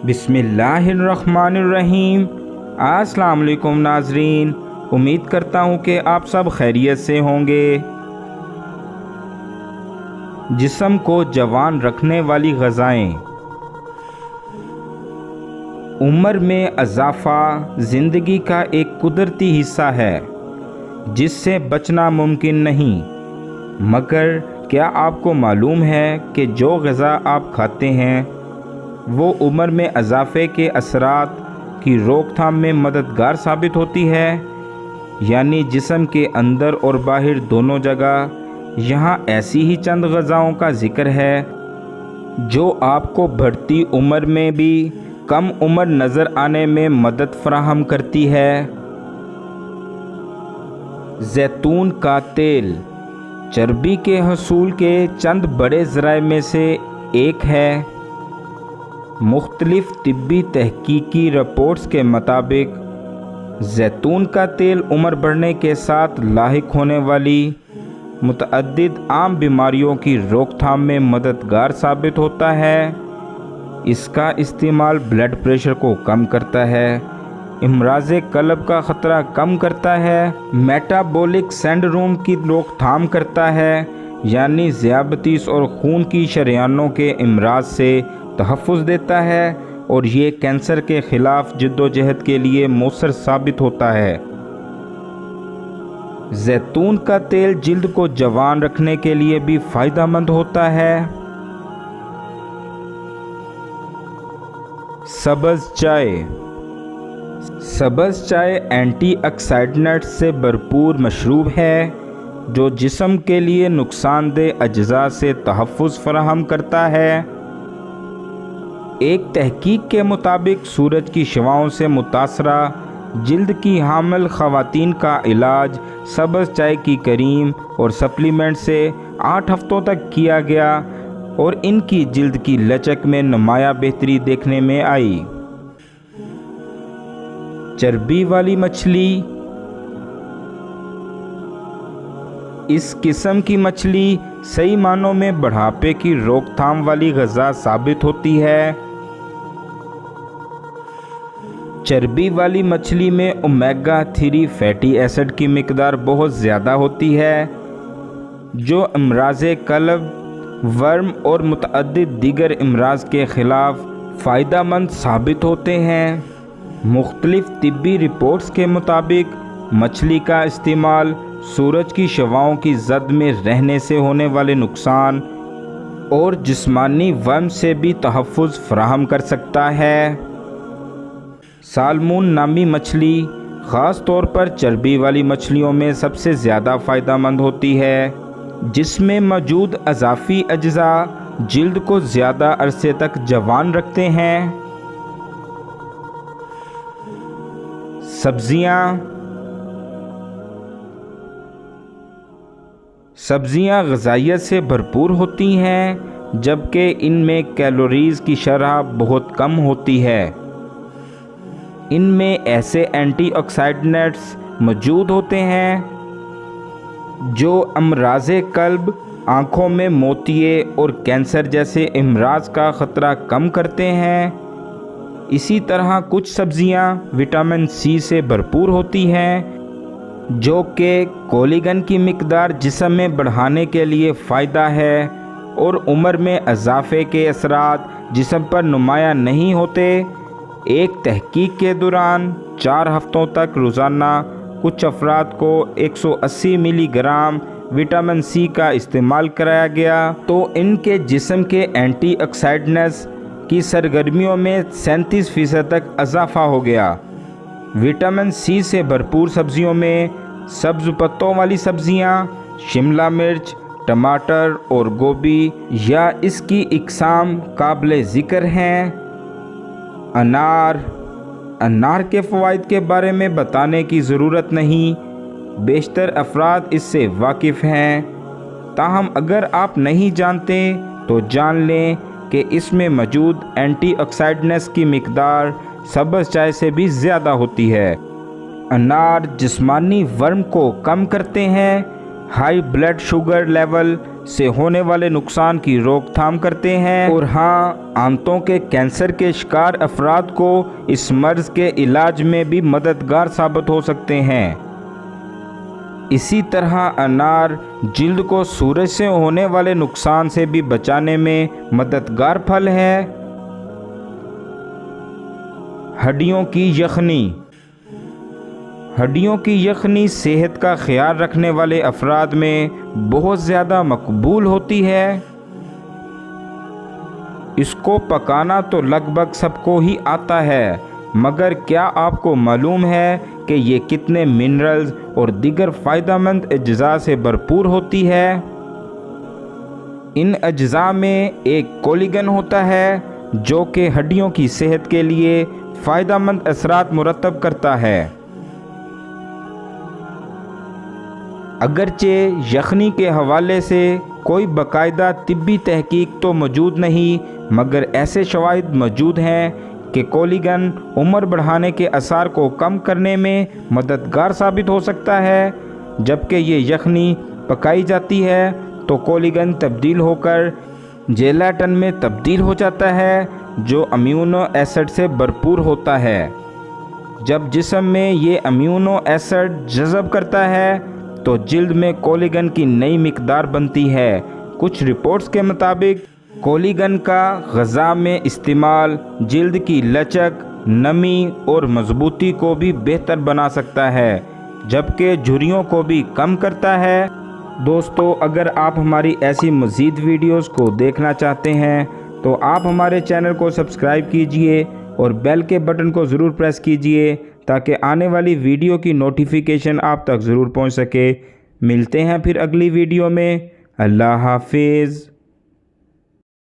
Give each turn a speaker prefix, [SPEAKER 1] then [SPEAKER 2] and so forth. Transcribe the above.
[SPEAKER 1] بسم اللہ الرحمن الرحیم۔ السلام علیکم ناظرین، امید کرتا ہوں کہ آپ سب خیریت سے ہوں گے۔ جسم کو جوان رکھنے والی غذائیں۔ عمر میں اضافہ زندگی کا ایک قدرتی حصہ ہے جس سے بچنا ممکن نہیں، مگر کیا آپ کو معلوم ہے کہ جو غذا آپ کھاتے ہیں وہ عمر میں اضافے کے اثرات کی روک تھام میں مددگار ثابت ہوتی ہے؟ یعنی جسم کے اندر اور باہر دونوں جگہ۔ یہاں ایسی ہی چند غذاؤں کا ذکر ہے جو آپ کو بڑھتی عمر میں بھی کم عمر نظر آنے میں مدد فراہم کرتی ہے۔ زیتون کا تیل چربی کے حصول کے چند بڑے ذرائع میں سے ایک ہے۔ مختلف طبی تحقیقی رپورٹس کے مطابق زیتون کا تیل عمر بڑھنے کے ساتھ لاحق ہونے والی متعدد عام بیماریوں کی روک تھام میں مددگار ثابت ہوتا ہے۔ اس کا استعمال بلڈ پریشر کو کم کرتا ہے، امراض قلب کا خطرہ کم کرتا ہے، میٹابولک سنڈروم کی روک تھام کرتا ہے، یعنی ذیابیطس اور خون کی شریانوں کے امراض سے تحفظ دیتا ہے، اور یہ کینسر کے خلاف جدوجہد کے لیے مؤثر ثابت ہوتا ہے۔ زیتون کا تیل جلد کو جوان رکھنے کے لیے بھی فائدہ مند ہوتا ہے۔ سبز چائے۔ سبز چائے اینٹی آکسیڈنٹس سے بھرپور مشروب ہے جو جسم کے لیے نقصان دہ اجزاء سے تحفظ فراہم کرتا ہے۔ ایک تحقیق کے مطابق سورج کی شعاؤں سے متاثرہ جلد کی حامل خواتین کا علاج سبز چائے کی کریم اور سپلیمنٹ سے 8 ہفتوں تک کیا گیا اور ان کی جلد کی لچک میں نمایاں بہتری دیکھنے میں آئی۔ چربی والی مچھلی۔ اس قسم کی مچھلی صحیح معنوں میں بڑھاپے کی روک تھام والی غذا ثابت ہوتی ہے۔ چربی والی مچھلی میں اومیگا 3 فیٹی ایسڈ کی مقدار بہت زیادہ ہوتی ہے جو امراض قلب، ورم اور متعدد دیگر امراض کے خلاف فائدہ مند ثابت ہوتے ہیں۔ مختلف طبی رپورٹس کے مطابق مچھلی کا استعمال سورج کی شعاؤں کی زد میں رہنے سے ہونے والے نقصان اور جسمانی ورم سے بھی تحفظ فراہم کر سکتا ہے۔ سالمون نامی مچھلی خاص طور پر چربی والی مچھلیوں میں سب سے زیادہ فائدہ مند ہوتی ہے، جس میں موجود اضافی اجزاء جلد کو زیادہ عرصے تک جوان رکھتے ہیں۔ سبزیاں غذائیت سے بھرپور ہوتی ہیں جبکہ ان میں کیلوریز کی شرح بہت کم ہوتی ہے۔ ان میں ایسے اینٹی آکسیڈنٹس موجود ہوتے ہیں جو امراض قلب، آنکھوں میں موتیے اور کینسر جیسے امراض کا خطرہ کم کرتے ہیں۔ اسی طرح کچھ سبزیاں وٹامن سی سے بھرپور ہوتی ہیں جو کہ کولیگن کی مقدار جسم میں بڑھانے کے لیے فائدہ ہے، اور عمر میں اضافے کے اثرات جسم پر نمایاں نہیں ہوتے۔ ایک تحقیق کے دوران 4 ہفتوں تک روزانہ کچھ افراد کو 180 ملی گرام وٹامن سی کا استعمال کرایا گیا تو ان کے جسم کے اینٹی آکسیڈنٹس کی سرگرمیوں میں 37% تک اضافہ ہو گیا۔ وٹامن سی سے بھرپور سبزیوں میں سبز پتوں والی سبزیاں، شملہ مرچ، ٹماٹر اور گوبھی یا اس کی اقسام قابل ذکر ہیں۔ انار کے فوائد کے بارے میں بتانے کی ضرورت نہیں، بیشتر افراد اس سے واقف ہیں، تاہم اگر آپ نہیں جانتے تو جان لیں کہ اس میں موجود اینٹی آکسیڈنٹس کی مقدار سبز چائے سے بھی زیادہ ہوتی ہے۔ انار جسمانی ورم کو کم کرتے ہیں، ہائی بلڈ شوگر لیول سے ہونے والے نقصان کی روک تھام کرتے ہیں، اور ہاں، آنتوں کے کینسر کے شکار افراد کو اس مرض کے علاج میں بھی مددگار ثابت ہو سکتے ہیں۔ اسی طرح انار جلد کو سورج سے ہونے والے نقصان سے بھی بچانے میں مددگار پھل ہے۔ ہڈیوں کی یخنی۔ ہڈیوں کی یخنی صحت کا خیال رکھنے والے افراد میں بہت زیادہ مقبول ہوتی ہے۔ اس کو پکانا تو لگ بھگ سب کو ہی آتا ہے، مگر کیا آپ کو معلوم ہے کہ یہ کتنے منرلز اور دیگر فائدہ مند اجزاء سے بھرپور ہوتی ہے؟ ان اجزاء میں ایک کولیگن ہوتا ہے جو کہ ہڈیوں کی صحت کے لیے فائدہ مند اثرات مرتب کرتا ہے۔ اگرچہ یخنی کے حوالے سے کوئی باقاعدہ طبی تحقیق تو موجود نہیں، مگر ایسے شواہد موجود ہیں کہ کولیگن عمر بڑھانے کے آثار کو کم کرنے میں مددگار ثابت ہو سکتا ہے۔ جبکہ یہ یخنی پکائی جاتی ہے تو کولیگن تبدیل ہو کر جیلاٹن میں تبدیل ہو جاتا ہے جو امیونو ایسڈ سے بھرپور ہوتا ہے۔ جب جسم میں یہ امیونو ایسڈ جذب کرتا ہے تو جلد میں کولیگن کی نئی مقدار بنتی ہے۔ کچھ رپورٹس کے مطابق کولیگن کا غذا میں استعمال جلد کی لچک، نمی اور مضبوطی کو بھی بہتر بنا سکتا ہے، جبکہ جھریوں کو بھی کم کرتا ہے۔ دوستو، اگر آپ ہماری ایسی مزید ویڈیوز کو دیکھنا چاہتے ہیں تو آپ ہمارے چینل کو سبسکرائب کیجئے اور بیل کے بٹن کو ضرور پریس کیجئے تاکہ آنے والی ویڈیو کی نوٹیفیکیشن آپ تک ضرور پہنچ سکے۔ ملتے ہیں پھر اگلی ویڈیو میں۔ اللہ حافظ۔